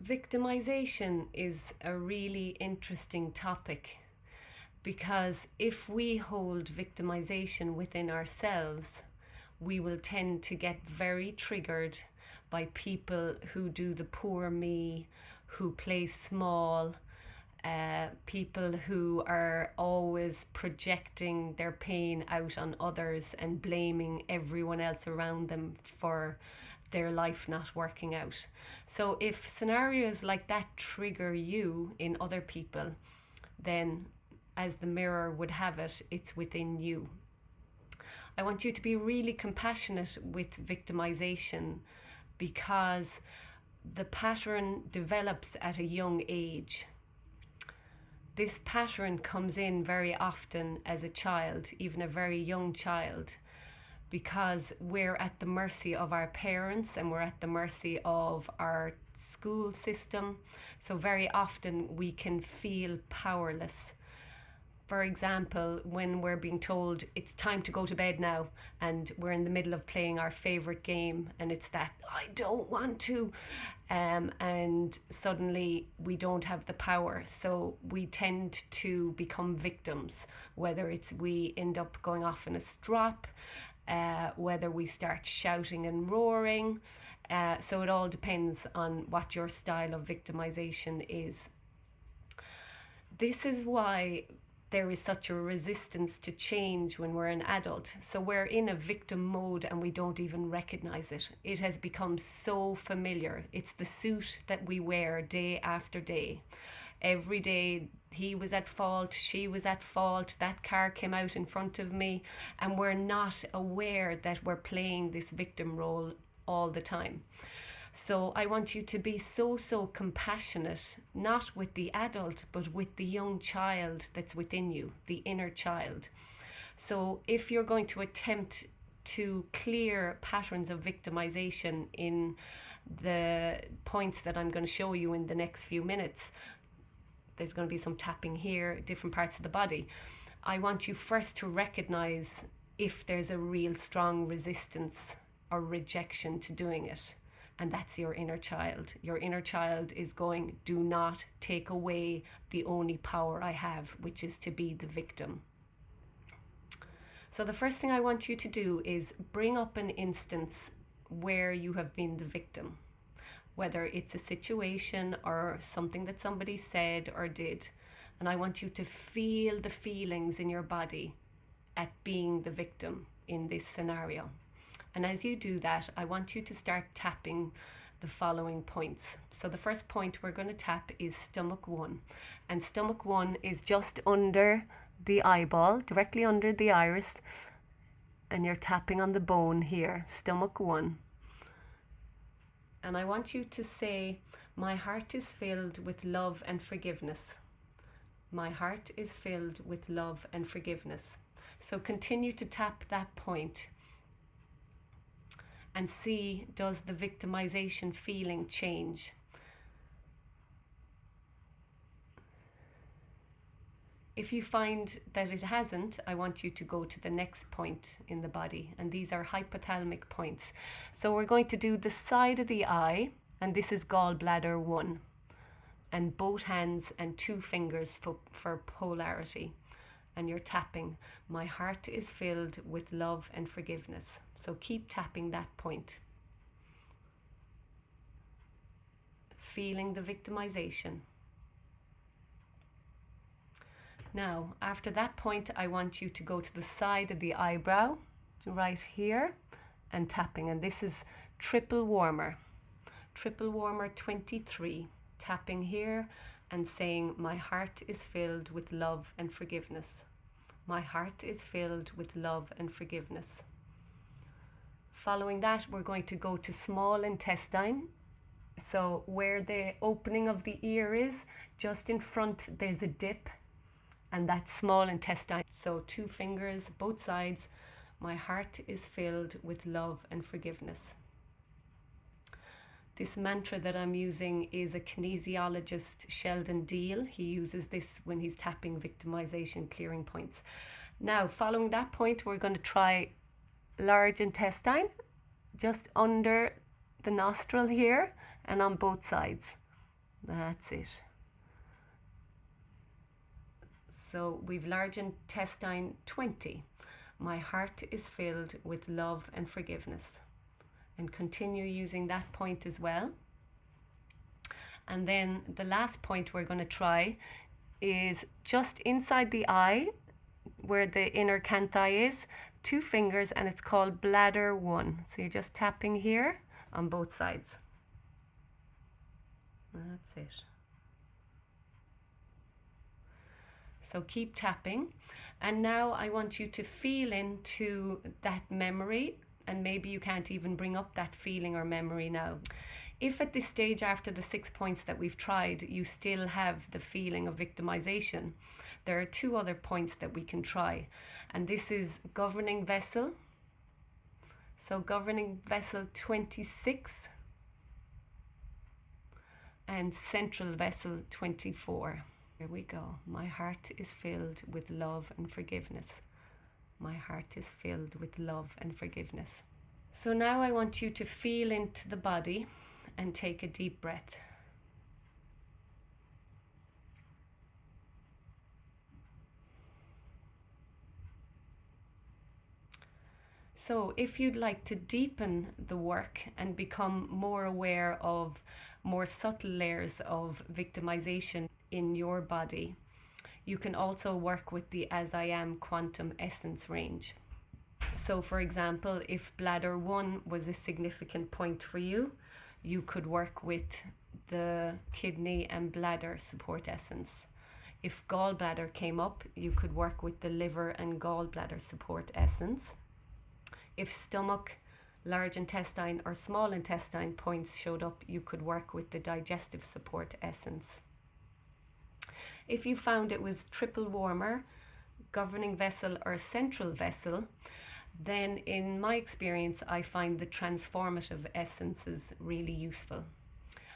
Victimization is a really interesting topic because if we hold victimization within ourselves, we will tend to get very triggered by people who do the poor me, who play small, people who are always projecting their pain out on others and blaming everyone else around them for their life not working out. So if scenarios like that trigger you in other people, then as the mirror would have it, it's within you. I want you to be really compassionate with victimization because the pattern develops at a young age. This pattern comes in very often as a child, even a very young child, because we're at the mercy of our parents and we're at the mercy of our school system. So very often we can feel powerless. For example, when we're being told it's time to go to bed now and we're in the middle of playing our favorite game and it's that I don't want to, and suddenly we don't have the power, so we tend to become victims, whether it's we end up going off in a strop, whether we start shouting and roaring, so it all depends on what your style of victimization is. This is why there is such a resistance to change when we're an adult. So we're in a victim mode and we don't even recognize it. It has become so familiar. It's the suit that we wear day after day. Every day, he was at fault, she was at fault, that car came out in front of me, and we're not aware that we're playing this victim role all the time. So I want you to be so compassionate, not with the adult, but with the young child that's within you, the inner child. So if you're going to attempt to clear patterns of victimization in the points that I'm going to show you in the next few minutes, there's going to be some tapping here, different parts of the body. I want you first to recognize if there's a real strong resistance or rejection to doing it. And that's your inner child. Your inner child is going, do not take away the only power I have, which is to be the victim. So the first thing I want you to do is bring up an instance where you have been the victim, whether it's a situation or something that somebody said or did. And I want you to feel the feelings in your body at being the victim in this scenario. And as you do that, I want you to start tapping the following points. So the first point we're going to tap is stomach 1. And stomach 1 is just under the eyeball, directly under the iris. And you're tapping on the bone here, stomach 1. And I want you to say, my heart is filled with love and forgiveness. My heart is filled with love and forgiveness. So continue to tap that point and see, does the victimization feeling change? If you find that it hasn't, I want you to go to the next point in the body, and these are hypothalamic points. So we're going to do the side of the eye, and this is gallbladder 1, and both hands and 2 fingers for polarity. And you're tapping, my heart is filled with love and forgiveness. So keep tapping that point. Feeling the victimization. Now, after that point, I want you to go to the side of the eyebrow, right here, and tapping. And this is triple warmer. Triple warmer 23. Tapping here and saying, my heart is filled with love and forgiveness. My heart is filled with love and forgiveness. Following that, we're going to go to small intestine. So where the opening of the ear is, just in front, there's a dip, and that's small intestine. So 2 fingers, both sides. My heart is filled with love and forgiveness. This mantra that I'm using is a kinesiologist, Sheldon Deal. He uses this when he's tapping victimization clearing points. Now, following that point, we're going to try large intestine, just under the nostril here and on both sides. That's it. So we've large intestine 20. My heart is filled with love and forgiveness. And continue using that point as well. And then the last point we're going to try is just inside the eye, where the inner canthi is, 2 fingers, and it's called bladder 1. So you're just tapping here on both sides. That's it. So keep tapping. And now I want you to feel into that memory, and maybe you can't even bring up that feeling or memory now. If at this stage, after the 6 points that we've tried, you still have the feeling of victimization, there are 2 other points that we can try. And this is governing vessel. So governing vessel 26 and central vessel 24. Here we go. My heart is filled with love and forgiveness. My heart is filled with love and forgiveness. So now I want you to feel into the body and take a deep breath. So if you'd like to deepen the work and become more aware of more subtle layers of victimization in your body, you can also work with the As I Am Quantum Essence range. So for example, if bladder 1 was a significant point for you, you could work with the kidney and bladder support essence. If gallbladder came up, you could work with the liver and gallbladder support essence. If stomach, large intestine or small intestine points showed up, you could work with the digestive support essence. If you found it was triple warmer, governing vessel or central vessel, then in my experience, I find the transformative essences really useful.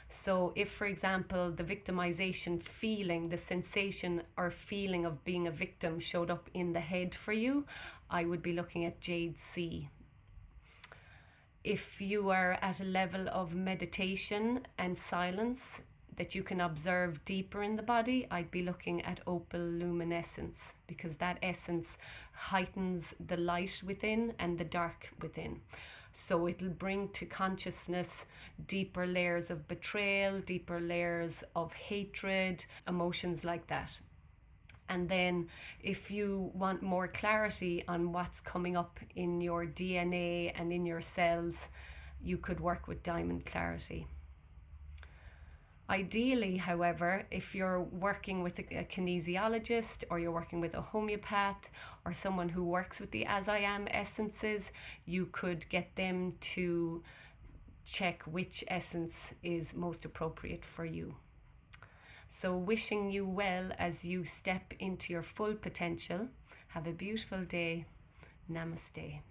So if, for example, the victimization feeling, the sensation or feeling of being a victim showed up in the head for you, I would be looking at Jade C. If you are at a level of meditation and silence that you can observe deeper in the body, I'd be looking at opal luminescence, because that essence heightens the light within and the dark within. So it'll bring to consciousness deeper layers of betrayal, deeper layers of hatred, emotions like that. And then if you want more clarity on what's coming up in your DNA and in your cells, you could work with diamond clarity. Ideally, however, if you're working with a kinesiologist, or you're working with a homeopath, or someone who works with the As I Am essences, you could get them to check which essence is most appropriate for you. So wishing you well as you step into your full potential. Have a beautiful day. Namaste.